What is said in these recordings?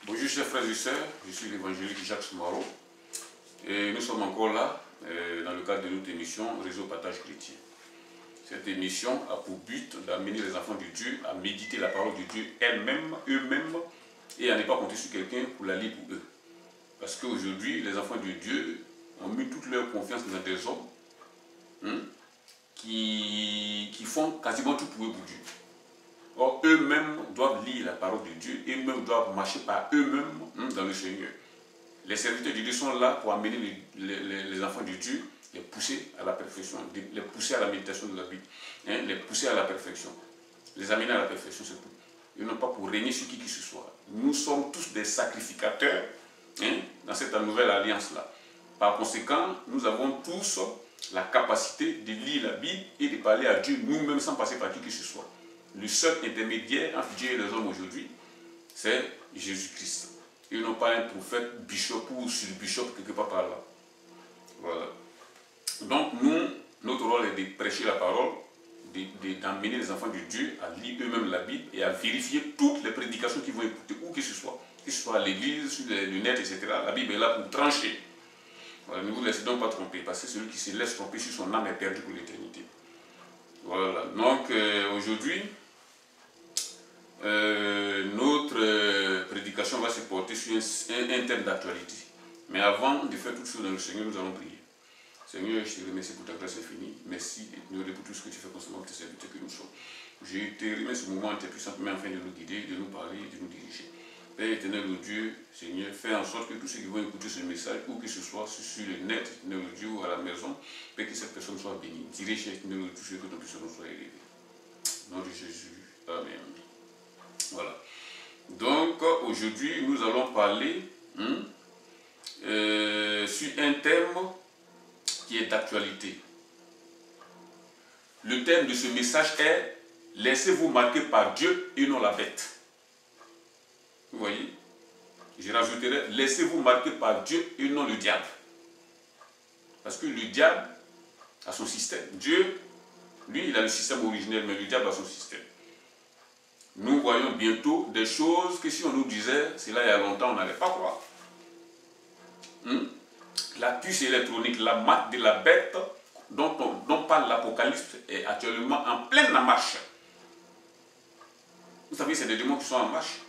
Bonjour chers frères et sœurs, je suis l'évangélique Jacques Soumaro et nous sommes encore là dans le cadre de notre émission Réseau Partage Chrétien. Cette émission a pour but d'amener les enfants de Dieu à méditer la parole de Dieu eux-mêmes et à ne pas compter sur quelqu'un pour la lire pour eux. Parce qu'aujourd'hui, les enfants de Dieu ont mis toute leur confiance dans des hommes qui font quasiment tout pour eux pour Dieu. Or, eux-mêmes doivent lire la parole de Dieu, eux-mêmes doivent marcher par eux-mêmes dans le Seigneur. Les serviteurs de Dieu sont là pour amener les enfants de Dieu, les pousser à la perfection, les pousser à la méditation de la Bible, les pousser à la perfection, les amener à la perfection, c'est tout. Ils n'ont pas pour régner sur qui que ce soit. Nous sommes tous des sacrificateurs dans cette nouvelle alliance-là. Par conséquent, nous avons tous la capacité de lire la Bible et de parler à Dieu nous-mêmes sans passer par qui que ce soit. Le seul intermédiaire entre Dieu et les hommes aujourd'hui, c'est Jésus-Christ. Ils n'ont pas un prophète, bishop ou sur-bishop quelque part par là. Voilà. Donc notre rôle est de prêcher la parole, d'emmener les enfants de Dieu à lire eux-mêmes la Bible et à vérifier toutes les prédications qu'ils vont écouter, où que ce soit à l'église, sur les lunettes, etc. La Bible est là pour trancher. Voilà, ne vous laissez donc pas tromper, parce que celui qui se laisse tromper sur son âme est perdu pour l'éternité. Voilà, donc aujourd'hui, notre prédication va se porter sur un thème d'actualité. Mais avant de faire tout ça dans le Seigneur, nous allons prier. Seigneur, je te remercie pour ta grâce infinie. Merci et pour tout ce que tu fais constamment pour tes serviteurs que nous sommes. Je te remercie ce moment en tes puissantes mains afin de nous guider, de nous parler, de nous diriger. Père éternel, au Dieu, Seigneur, fais en sorte que tous ceux qui vont écouter ce message, où que ce soit, sur le net, éternel, au Dieu, ou à la maison, Père, que cette personne soit bénie. Dirige, éternel, tous ceux que ton puissance soit élevé. Au nom de Jésus. Amen. Voilà. Donc, aujourd'hui, nous allons parler sur un thème qui est d'actualité. Le thème de ce message est « Laissez-vous marquer par Dieu et non la bête ». Vous voyez? Je rajouterai « Laissez-vous marquer par Dieu et non le diable ». Parce que le diable a son système. Dieu, lui, il a le système originel, mais le diable a son système. Nous voyons bientôt des choses que si on nous disait, c'est là il y a longtemps, on n'allait pas croire. La puce électronique, la marque de la bête dont parle l'Apocalypse est actuellement en pleine marche. Vous savez, c'est des démons qui sont en marche.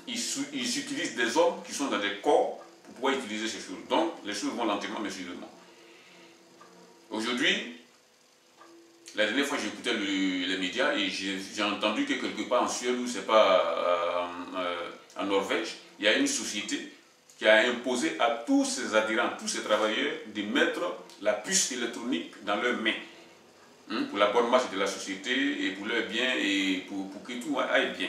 Ils utilisent des hommes qui sont dans des corps pour pouvoir utiliser ces choses. Donc, les choses vont lentement mais sûrement. Aujourd'hui, la dernière fois, j'écoutais les médias et j'ai entendu que quelque part en Suède, ou c'est pas en Norvège, il y a une société qui a imposé à tous ses adhérents, tous ses travailleurs, de mettre la puce électronique dans leurs mains pour la bonne marche de la société et pour leur bien et pour que tout aille bien.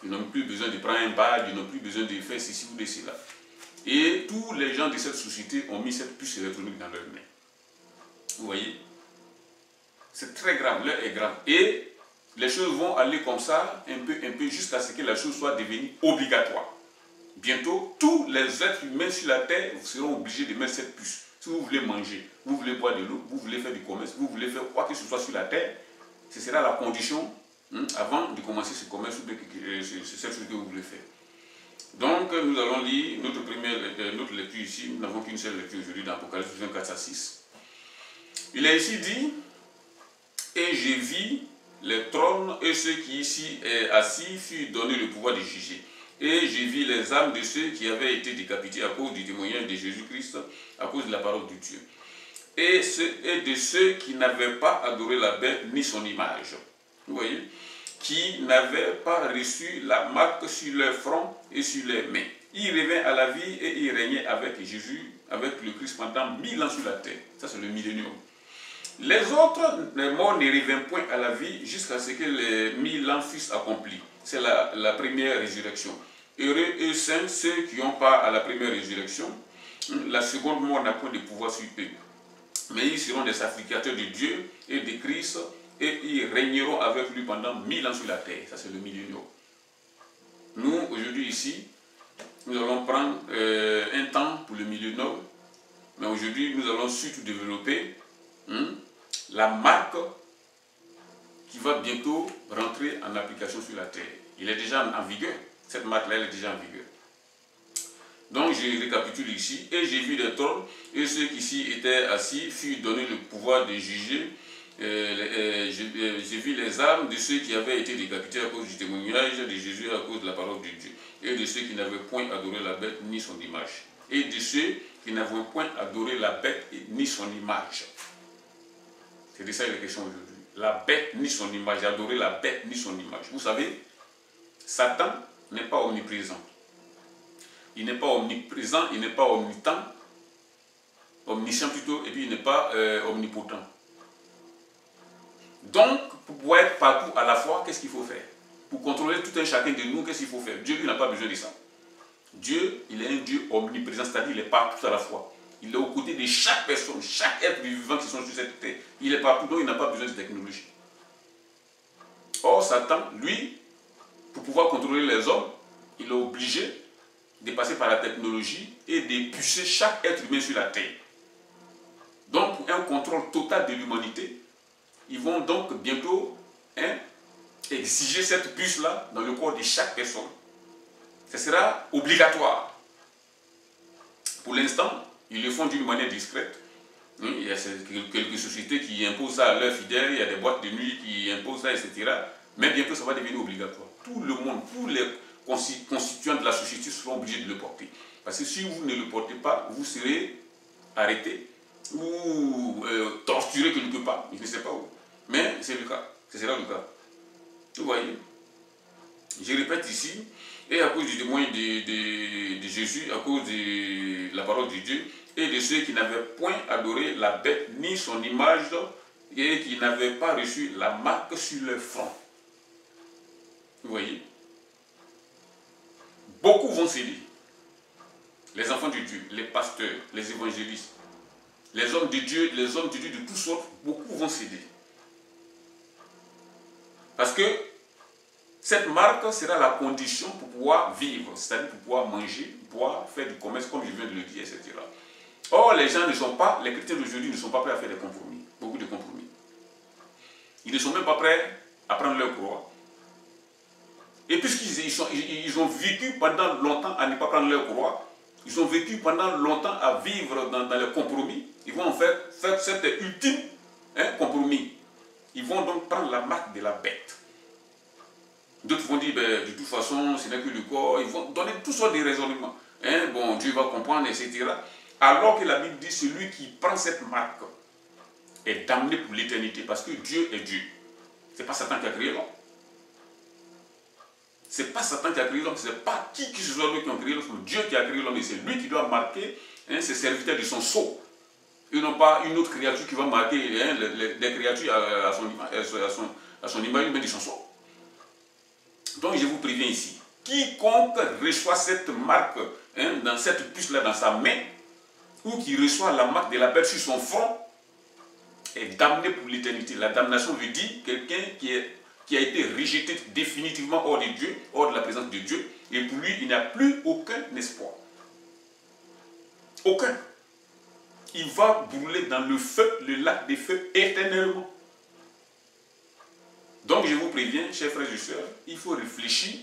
Ils n'ont plus besoin de prendre un badge, ils n'ont plus besoin de faire ceci ou de cela. Et tous les gens de cette société ont mis cette puce électronique dans leurs mains. Vous voyez? C'est très grave, l'heure est grave. Et les choses vont aller comme ça, un peu, jusqu'à ce que la chose soit devenue obligatoire. Bientôt, tous les êtres humains sur la terre seront obligés de mettre cette puce. Si vous voulez manger, vous voulez boire de l'eau, vous voulez faire du commerce, vous voulez faire quoi que ce soit sur la terre, ce sera la condition avant de commencer ce commerce ou c'est cette chose que vous voulez faire. Donc, nous allons lire notre lecture ici. Nous n'avons qu'une seule lecture aujourd'hui dans Apocalypse 24 à 6. Il est ici dit: et j'ai vu les trônes et ceux qui ici est assis furent donnés le pouvoir de juger. Et j'ai vu les âmes de ceux qui avaient été décapités à cause du témoignage de Jésus-Christ, à cause de la parole de Dieu. Et de ceux qui n'avaient pas adoré la bête ni son image. Vous voyez? Qui n'avaient pas reçu la marque sur leur front et sur leurs mains. Ils revinrent à la vie et ils régnaient avec Jésus, avec le Christ pendant 1000 ans sur la terre. Ça, c'est le millénium. Les autres, les morts ne reviennent point à la vie jusqu'à ce que les 1000 ans fussent accomplis. C'est la première résurrection. Heureux et saints ceux qui ont part à la première résurrection. La seconde mort n'a point de pouvoir sur eux. Mais ils seront des sacrificateurs de Dieu et de Christ et ils régneront avec lui pendant 1000 ans sur la terre. Ça, c'est le millénium. Nous, aujourd'hui, ici, nous allons prendre un temps pour le millénium. Mais aujourd'hui, nous allons surtout développer la marque qui va bientôt rentrer en application sur la terre. Il est déjà en vigueur. Cette marque-là, elle est déjà en vigueur. Donc je récapitule ici, et j'ai vu les trônes, et ceux qui ici étaient assis furent donnés le pouvoir de juger. J'ai vu les âmes de ceux qui avaient été décapités à cause du témoignage de Jésus, à cause de la parole de Dieu, et de ceux qui n'avaient point adoré la bête ni son image. Et de ceux qui n'avaient point adoré la bête ni son image. C'est de ça qu'il est question aujourd'hui. La bête ni son image, adorer la bête ni son image. Vous savez, Satan n'est pas omniprésent. Il n'est pas omniprésent, il n'est pas omniscient plutôt, et puis il n'est pas omnipotent. Donc, pour pouvoir être partout à la fois, qu'est-ce qu'il faut faire? Pour contrôler tout un chacun de nous, qu'est-ce qu'il faut faire? Dieu, lui, n'a pas besoin de ça. Dieu, il est un Dieu omniprésent, c'est-à-dire il est partout à la fois. Il est aux côtés de chaque personne, chaque être vivant qui sont sur cette terre. Il est partout, donc il n'a pas besoin de technologie. Or, Satan, lui, pour pouvoir contrôler les hommes, il est obligé de passer par la technologie et d'épuiser chaque être humain sur la terre. Donc, pour un contrôle total de l'humanité, ils vont donc bientôt exiger cette puce-là dans le corps de chaque personne. Ce sera obligatoire. Pour l'instant, ils le font d'une manière discrète. Il y a quelques sociétés qui imposent ça à leurs fidèles, il y a des boîtes de nuit qui imposent ça, etc. Mais bientôt, ça va devenir obligatoire. Tout le monde, tous les constituants de la société seront obligés de le porter. Parce que si vous ne le portez pas, vous serez arrêté ou torturé quelque part. Je ne sais pas où. Mais c'est le cas. Ce sera le cas. Vous voyez? Je répète ici, et à cause du témoin de Jésus, à cause de la parole de Dieu, et de ceux qui n'avaient point adoré la bête ni son image, et qui n'avaient pas reçu la marque sur leur front. Vous voyez? Beaucoup vont céder. Les enfants de Dieu, les pasteurs, les évangélistes, les hommes de Dieu de toutes sortes, beaucoup vont céder. Parce que cette marque sera la condition pour pouvoir vivre, c'est-à-dire pour pouvoir manger, pour pouvoir faire du commerce, comme je viens de le dire, etc. Or, les gens ne sont pas, les chrétiens d'aujourd'hui ne sont pas prêts à faire des compromis, beaucoup de compromis. Ils ne sont même pas prêts à prendre leur croix. Et puisqu'ils ont vécu pendant longtemps à ne pas prendre leur croix, ils ont vécu pendant longtemps à vivre dans les compromis, ils vont en faire cet ultime compromis. Ils vont donc prendre la marque de la bête. D'autres vont dire, ben, de toute façon, ce n'est que le corps. Ils vont donner toutes sortes de raisonnements. Bon, Dieu va comprendre, etc. Alors que la Bible dit, celui qui prend cette marque est damné pour l'éternité, parce que Dieu est Dieu. Ce n'est pas Satan qui a créé l'homme. Ce n'est pas Satan qui a créé l'homme, ce n'est pas qui que ce soit lui qui a créé l'homme, c'est Dieu qui a créé l'homme, et c'est lui qui doit marquer ses serviteurs de son sceau. Et non pas une autre créature qui va marquer des créatures à son image, mais de son sceau. Donc je vous préviens ici, quiconque reçoit cette marque, dans cette puce-là dans sa main, ou qui reçoit la marque de la bête sur son front, est damné pour l'éternité. La damnation veut dire quelqu'un qui a été rejeté définitivement hors de Dieu, hors de la présence de Dieu, et pour lui, il n'y a plus aucun espoir. Aucun. Il va brûler dans le feu, le lac des feux, éternellement. Donc je vous préviens, chers frères et sœurs, il faut réfléchir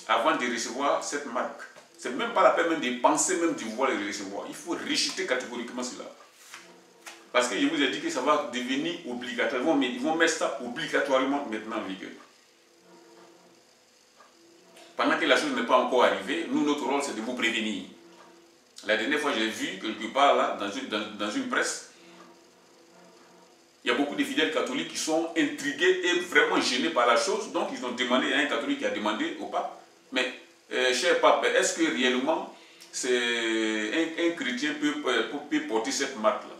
avant de recevoir cette marque. Ce n'est même pas la peine même de penser même de vouloir le recevoir. Il faut rejeter catégoriquement cela. Parce que je vous ai dit que ça va devenir obligatoire. Ils vont mettre ça obligatoirement maintenant en vigueur. Pendant que la chose n'est pas encore arrivée, nous, notre rôle, c'est de vous prévenir. La dernière fois, j'ai vu quelque part là, dans une presse, il y a beaucoup de fidèles catholiques qui sont intrigués et vraiment gênés par la chose. Donc, ils ont demandé, il y a un catholique qui a demandé au pape, mais, cher pape, est-ce que réellement un chrétien peut porter cette marque-là?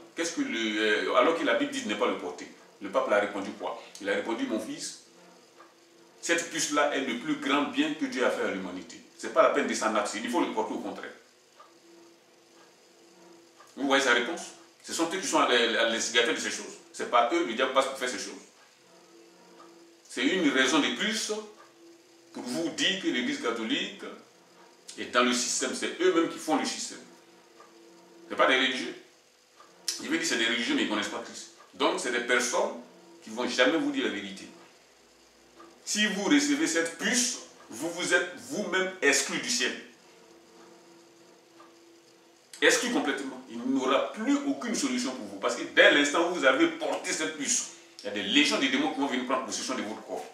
Alors que la Bible dit de ne pas le porter. Le pape l'a répondu quoi? Il a répondu, mon fils, cette puce-là est le plus grand bien que Dieu a fait à l'humanité. Ce n'est pas la peine de s'en abstenir, il faut le porter au contraire. Vous voyez sa réponse? Ce sont eux qui sont à l'instigateur de ces choses. Ce n'est pas eux, le diable passe pour faire ces choses. C'est une raison de plus pour vous dire que l'Église catholique est dans le système. C'est eux-mêmes qui font le système. Ce n'est pas des religieux. Je veux dire que c'est des religieux, mais ils ne connaissent pas Christ. Donc, c'est des personnes qui ne vont jamais vous dire la vérité. si vous recevez cette puce, vous vous êtes vous-même exclu du ciel. Exclu complètement. Il n'y aura plus aucune solution pour vous. Parce que dès l'instant où vous avez porté cette puce, il y a des légions de démons qui vont venir prendre possession de votre corps.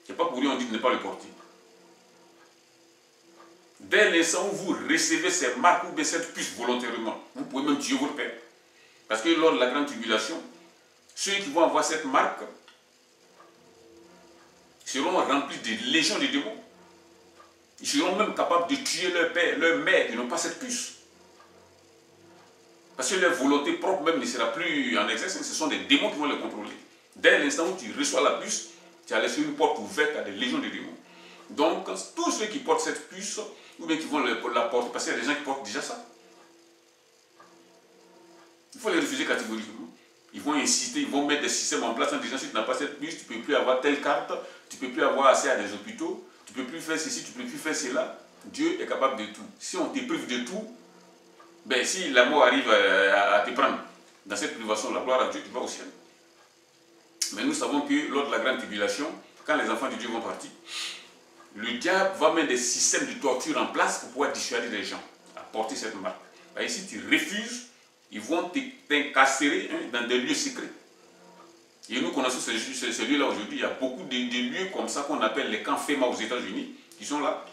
Ce n'est pas pour lui on dit de ne pas le porter. Dès l'instant où vous recevez ces marques ou bien cette puce volontairement, vous pouvez même tuer votre père. Parce que lors de la grande tribulation, ceux qui vont avoir cette marque seront remplis de légions de démons. Ils seront même capables de tuer leur père, leur mère, qui n'ont pas cette puce. Parce que leur volonté propre même ne sera plus en exercice, ce sont des démons qui vont les contrôler. Dès l'instant où tu reçois la puce, tu as laissé une porte ouverte à des légions de démons. Donc, tous ceux qui portent cette puce, ou bien qui vont la porter, parce qu'il y a des gens qui portent déjà ça. Il faut les refuser catégoriquement. Ils vont inciter, ils vont mettre des systèmes en place en disant si tu n'as pas cette puce, tu ne peux plus avoir telle carte, tu ne peux plus avoir accès à des hôpitaux, tu ne peux plus faire ceci, tu ne peux plus faire cela. Dieu est capable de tout. Si on te prive de tout, ben si la mort arrive à te prendre dans cette privation, la gloire à Dieu, tu vas au ciel. Mais nous savons que lors de la grande tribulation, quand les enfants de Dieu vont partir, le diable va mettre des systèmes de torture en place pour pouvoir dissuader les gens à porter cette marque. Et si tu refuses, ils vont t'incarcérer dans des lieux secrets. Et nous connaissons ces lieux-là aujourd'hui. Il y a beaucoup de lieux comme ça qu'on appelle les camps FEMA aux États-Unis, qui sont là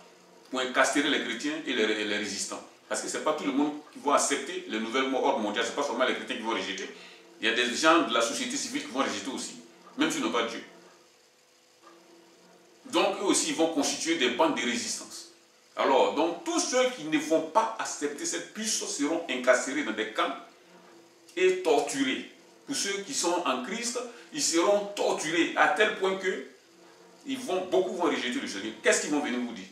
pour incarcérer les chrétiens et les résistants. Parce que ce n'est pas tout le monde qui va accepter le nouvel ordre mondial. Ce n'est pas seulement les chrétiens qui vont rejeter. Il y a des gens de la société civile qui vont rejeter aussi, même s'ils n'ont pas Dieu. Donc eux aussi, ils vont constituer des bandes de résistance. Alors, donc tous ceux qui ne vont pas accepter cette puce seront incarcérés dans des camps et torturés. Pour ceux qui sont en Christ, ils seront torturés à tel point que beaucoup vont rejeter le Seigneur. Qu'est-ce qu'ils vont venir vous dire?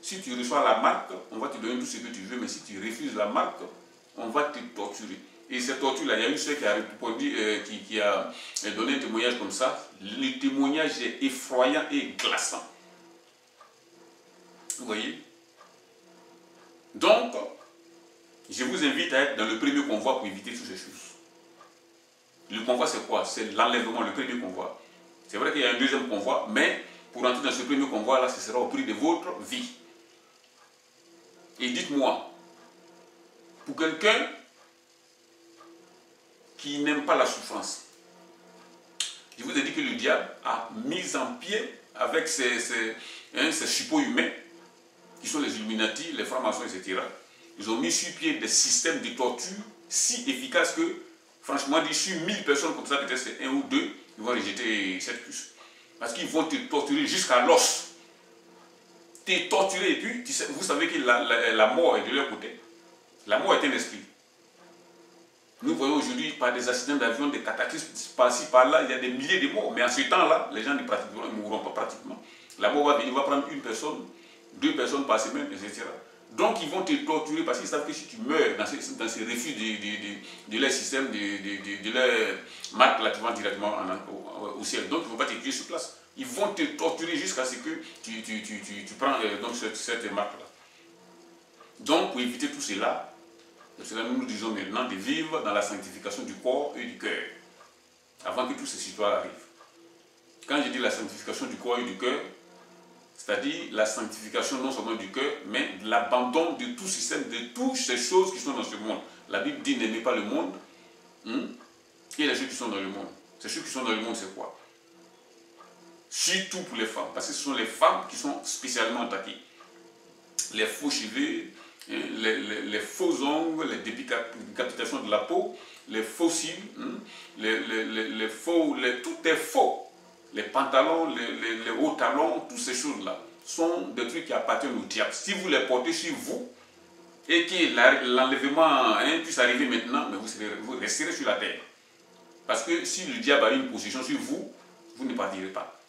Si tu reçois la marque, on va te donner tout ce que tu veux, mais si tu refuses la marque, on va te torturer. Et cette torture-là, il y a une sœur qui a donné un témoignage comme ça. Le témoignage est effrayant et glaçant. Vous voyez? Donc, je vous invite à être dans le premier convoi pour éviter toutes ces choses. Le convoi, c'est quoi? C'est l'enlèvement, le premier convoi. C'est vrai qu'il y a un deuxième convoi, mais pour entrer dans ce premier convoi-là, ce sera au prix de votre vie. Et dites-moi, pour quelqu'un qui n'aime pas la souffrance, je vous ai dit que le diable a mis en pied avec ces suppôts humains, qui sont les Illuminati, les francs-maçons, etc. Ils ont mis sur pied des systèmes de torture si efficaces que, franchement, d'ici 1000 personnes comme ça, peut-être c'est un ou deux, ils vont rejeter cette puce. Parce qu'ils vont te torturer jusqu'à l'os. Te torturer, et puis, vous savez que la mort est de leur côté. La mort est un esprit. Nous voyons aujourd'hui, par des accidents d'avion, des cataclysmes, par-ci, par-là, il y a des milliers de morts. Mais en ce temps-là, les gens ne mourront pas pratiquement. La mort va venir, va prendre une personne, 2 personnes par semaine, etc. Donc, ils vont te torturer parce qu'ils savent que si tu meurs dans ces refus de leur système, de leur marque, là, tu vas directement au ciel. Donc, ils ne vont pas te tuer sur place. Ils vont te torturer jusqu'à ce que tu prends donc cette marque-là. Donc, pour éviter tout cela, nous nous disons maintenant de vivre dans la sanctification du corps et du cœur, avant que toutes ces histoires arrivent. Quand je dis la sanctification du corps et du cœur, c'est-à-dire la sanctification non seulement du cœur, mais de l'abandon de tout système, de toutes ces choses qui sont dans ce monde. La Bible dit n'aimez pas le monde, et les choses qui sont dans le monde. Ces choses qui sont dans le monde, c'est quoi? Surtout pour les femmes, parce que ce sont les femmes qui sont spécialement attaquées. Les faux cheveux, les faux ongles, les décapitations de la peau, les faux cils, tout est faux. Les pantalons, les hauts talons, toutes ces choses-là sont des trucs qui appartiennent au diable. Si vous les portez sur vous et que l'enlèvement puisse arriver maintenant, mais vous resterez sur la terre. Parce que si le diable a une position sur vous, vous ne partirez pas.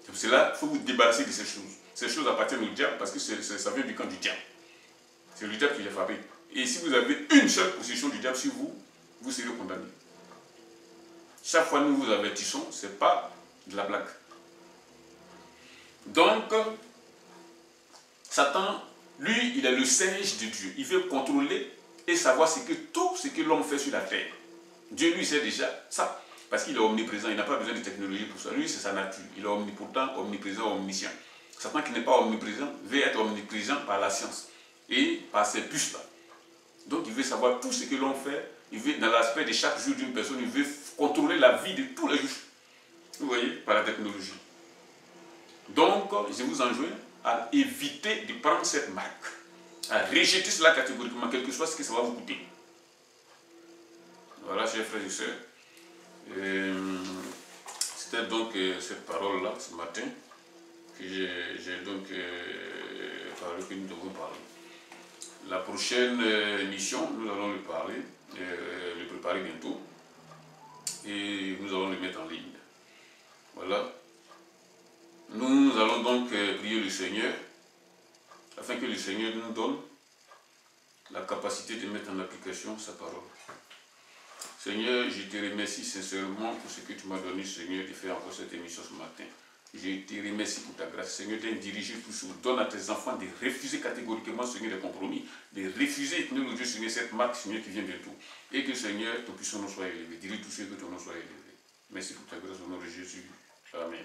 C'est pour cela qu'il faut vous débarrasser de ces choses. Ces choses appartiennent au diable parce que ça vient du camp du diable. C'est le diable qui les fabrique. Et si vous avez une seule position du diable sur vous, vous serez condamné. Chaque fois que nous vous avertissons, ce n'est pas de la blague. Donc, Satan, lui, il est le singe de Dieu. Il veut contrôler et savoir tout ce que l'homme fait sur la terre. Dieu, lui, sait déjà ça. Parce qu'il est omniprésent, il n'a pas besoin de technologie pour ça. Lui, c'est sa nature. Il est omnipotent, omniprésent, omniscient. Satan qui n'est pas omniprésent veut être omniprésent par la science et par ces puces-là. Donc il veut savoir tout ce que l'on fait. Il veut, dans l'aspect de chaque jour d'une personne, il veut contrôler la vie de tous les jours. Vous voyez, par la technologie. Donc, je vous enjoins à éviter de prendre cette marque, à rejeter cela catégoriquement, quel que soit ce que ça va vous coûter. Voilà, chers frères et sœurs. C'était donc cette parole-là, ce matin, que j'ai donc parlé, que nous devons parler. La prochaine émission, nous allons le parler, le préparer bientôt, et nous allons le mettre en ligne. Voilà. Nous allons donc prier le Seigneur, afin que le Seigneur nous donne la capacité de mettre en application sa parole. Seigneur, je te remercie sincèrement pour ce que tu m'as donné, Seigneur, de faire encore cette émission ce matin. Je te remercie pour ta grâce, Seigneur, d'indiger toujours. Donne à tes enfants de refuser catégoriquement, Seigneur, les compromis, de refuser, nous Dieu, Seigneur, cette marque, Seigneur, qui vient de tout. Et que, Seigneur, ton puissant nom soit élevé. Dirige tous ceux que ton nom soit élevé. Merci pour ta grâce au nom de Jésus. Amen.